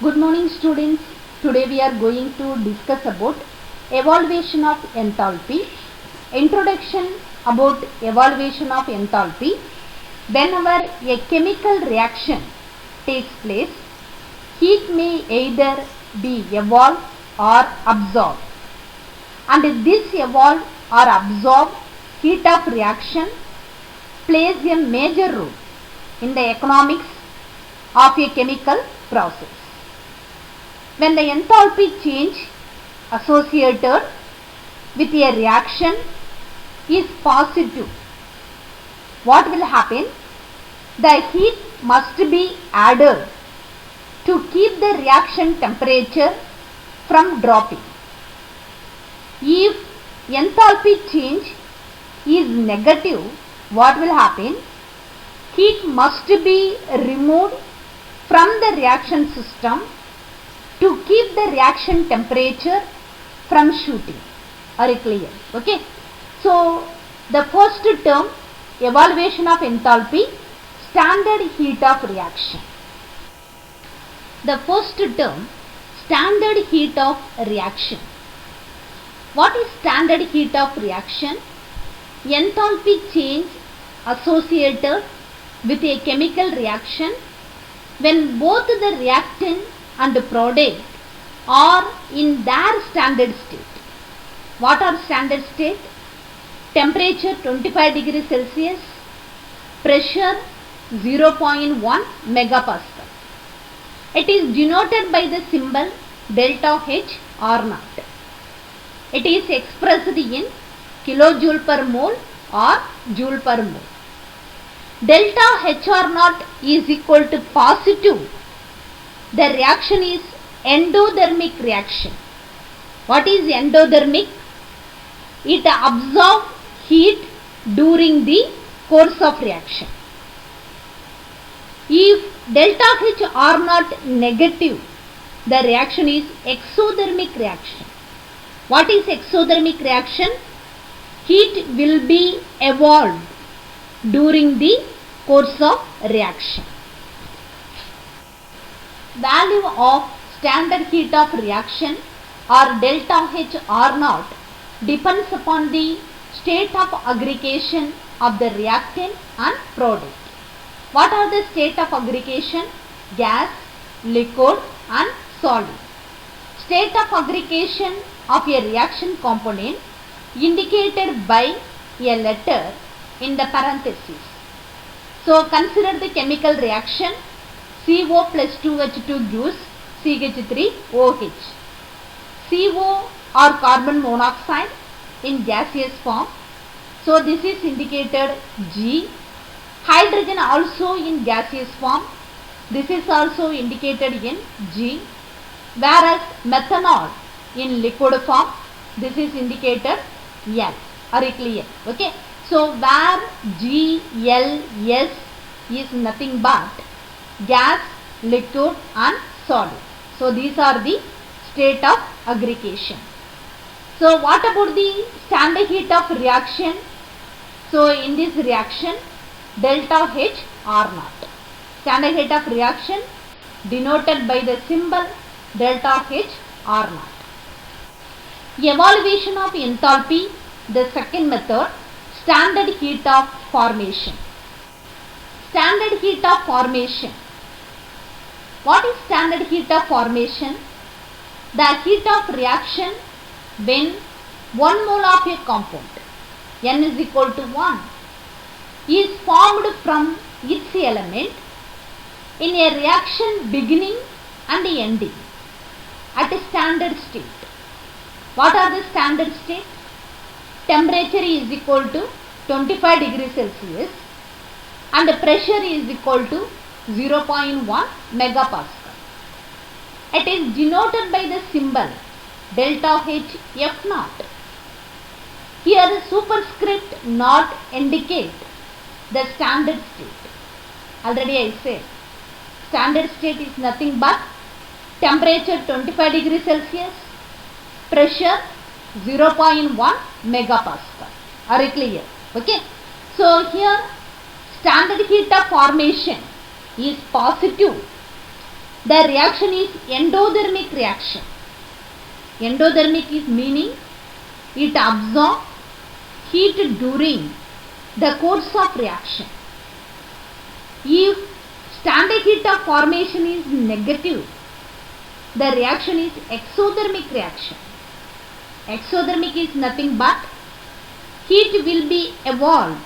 Good morning students. Today we are going to discuss about evaluation of enthalpy. Introduction about evaluation of enthalpy. Whenever a chemical reaction takes place, heat may either be evolved or absorbed. And this evolved or absorbed heat of reaction plays a major role in the economics of a chemical process. When the enthalpy change associated with a reaction is positive, what will happen? The heat must be added to keep the reaction temperature from dropping. If enthalpy change is negative, what will happen? Heat must be removed from the reaction system to keep the reaction temperature from shooting. Are you clear? Okay. So the first term, evaluation of enthalpy, standard heat of reaction. The first term, standard heat of reaction. What is standard heat of reaction? Enthalpy change associated with a chemical reaction when both the reactant and product are in their standard state. What are standard state? Temperature 25 degrees Celsius, pressure 0.1 megapascal. It is denoted by the symbol delta H R naught. It is expressed in kilojoule per mole or joule per mole. Delta H R naught is equal to positive. The reaction is endothermic reaction. What is endothermic? It absorbs heat during the course of reaction. If delta H R naught negative, the reaction is exothermic reaction. What is exothermic reaction? Heat will be evolved during the course of reaction. Value of standard heat of reaction or delta H R naught depends upon the state of aggregation of the reactant and product. What are the state of aggregation? Gas, liquid and solid. State of aggregation of a reaction component indicated by a letter in the parenthesis. So consider the chemical reaction. CO plus 2H2 gives CH3OH. CO or carbon monoxide in gaseous form. So this is indicated G. Hydrogen also in gaseous form. This is also indicated in G. Whereas methanol in liquid form, this is indicated L. Are you clear? Okay. So where G, L, S is nothing but gas, liquid and solid. So these are the state of aggregation. So what about the standard heat of reaction? So in this reaction, delta H R naught. Standard heat of reaction denoted by the symbol delta H R naught. Evaluation of enthalpy, the second method, standard heat of formation. Standard heat of formation. What is standard heat of formation? The heat of reaction when 1 mole of a compound, N is equal to 1, is formed from its element in a reaction beginning and ending at a standard state. What are the standard state? Temperature is equal to 25 degrees Celsius and the pressure is equal to 0.1 megapascal. It is denoted by the symbol delta H F naught. Here the superscript naught indicate the standard state. Already I said standard state is nothing but temperature 25 degrees Celsius, pressure 0.1 megapascal. Are you clear? Okay. So here standard heat of formation is positive The reaction is endothermic reaction. Endothermic is meaning it absorbs heat during the course of reaction. If standard heat of formation is negative, the reaction is exothermic reaction. Exothermic is nothing but heat will be evolved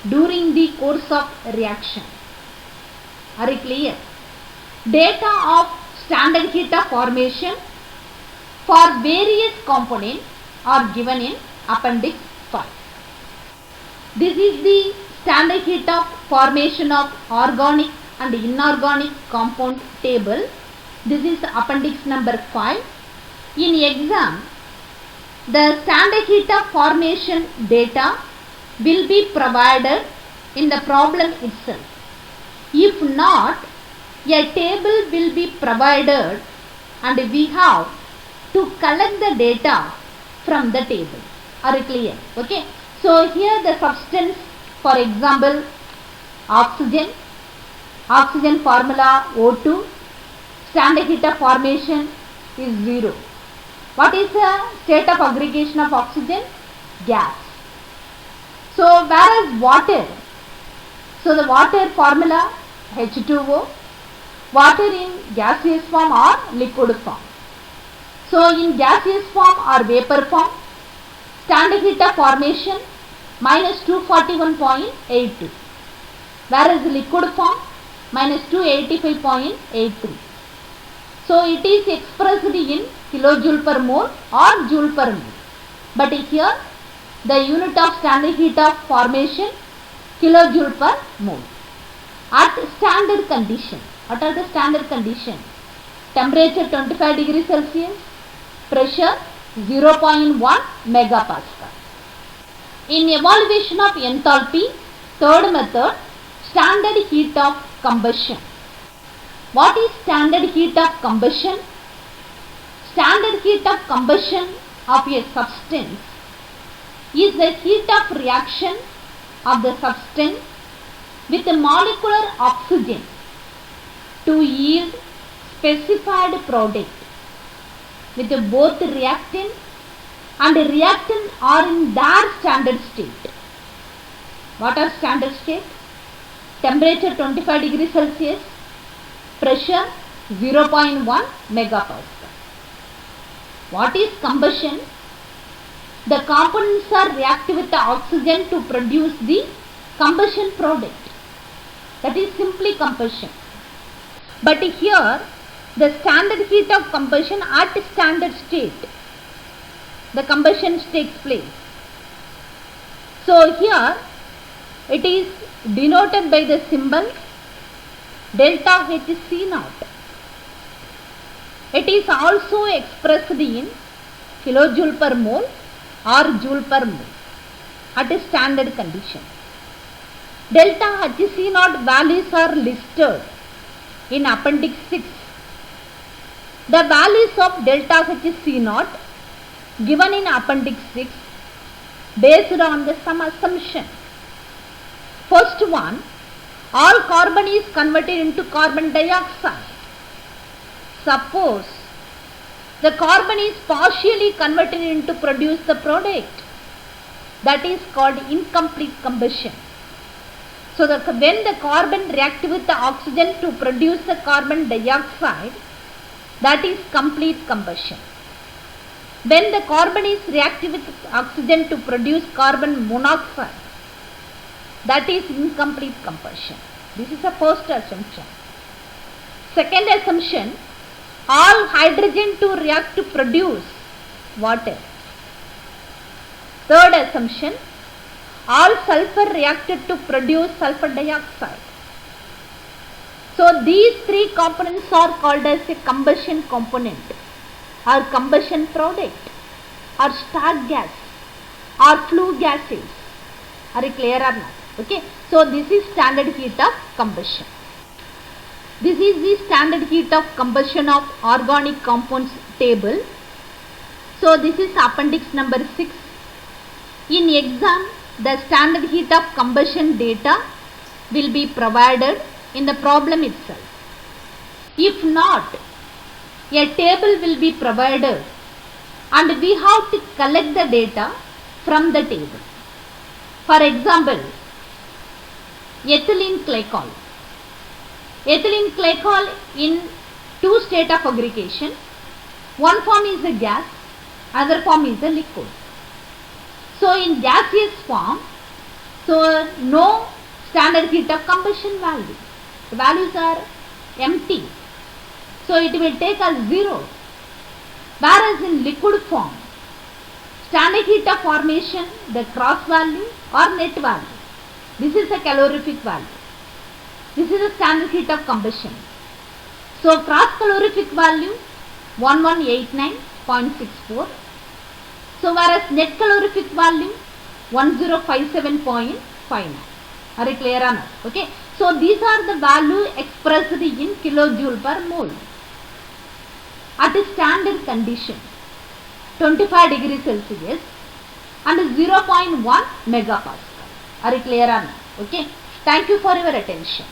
during the course of reaction. Are you clear? Data of standard heat of formation for various components are given in appendix 5. This is the standard heat of formation of organic and inorganic compound table. This is appendix number 5. In exam, the standard heat of formation data will be provided in the problem itself. If not, a table will be provided and we have to collect the data from the table. Are you clear? Okay. So here the substance, for example, oxygen. Oxygen formula O2. Standard heat of formation is 0. What is the state of aggregation of oxygen? Gas. So whereas water, so the water formula H2O, water in gaseous form or liquid form. So in gaseous form or vapor form, standard heat of formation minus 241.82, whereas liquid form minus 285.83. So it is expressed in kilojoule per mole or joule per mole. But here the unit of standard heat of formation kilojoule per mole. At standard condition, what are the standard conditions? Temperature 25 degrees Celsius, pressure 0.1 megapascal. In evaluation of enthalpy, third method, standard heat of combustion. What is standard heat of combustion? Standard heat of combustion of a substance is the heat of reaction of the substance with the molecular oxygen to yield specified product with both reactant and reactant are in their standard state. What are standard state? Temperature 25 degrees Celsius, pressure 0.1 megapascal. What is combustion? The components are reactive with the oxygen to produce the combustion product. That is simply combustion. But here the standard heat of combustion at standard state, the combustion takes place. So here it is denoted by the symbol delta HC naught. It is also expressed in kilojoule per mole or joule per mole at a standard condition. Delta HC naught values are listed in appendix 6. The values of delta HC naught given in appendix 6 based on the some assumption. First one, all carbon is converted into carbon dioxide. Suppose the carbon is partially converted into produce the product, that is called incomplete combustion. So when the carbon reacts with the oxygen to produce the carbon dioxide, that is complete combustion. When the carbon is reactive with oxygen to produce carbon monoxide, that is incomplete combustion. This is the first assumption. Second assumption, all hydrogen to react to produce water. Third assumption, all sulfur reacted to produce sulfur dioxide. So these three components are called as a combustion component or combustion product or start gas or flue gases. Are you clear or not? Okay. So this is standard heat of combustion. This is the standard heat of combustion of organic compounds table. So this is appendix number 6. In exam, the standard heat of combustion data will be provided in the problem itself. If not, a table will be provided and we have to collect the data from the table. For example, ethylene glycol. Ethylene glycol in two state of aggregation. One form is a gas, other form is a liquid. So in gaseous form, so no standard heat of combustion value. The values are empty. So it will take as 0. Whereas in liquid form, standard heat of formation, the cross value or net value. This is a calorific value. This is the standard heat of combustion. So cross calorific value 1189.64. So whereas net calorific value 1057.59. Are you clear or not? Okay. So these are the value expressed in kilojoule per mole. At a standard condition 25 degrees Celsius and 0.1 megapascal. Are you clear or not? Okay. Thank you for your attention.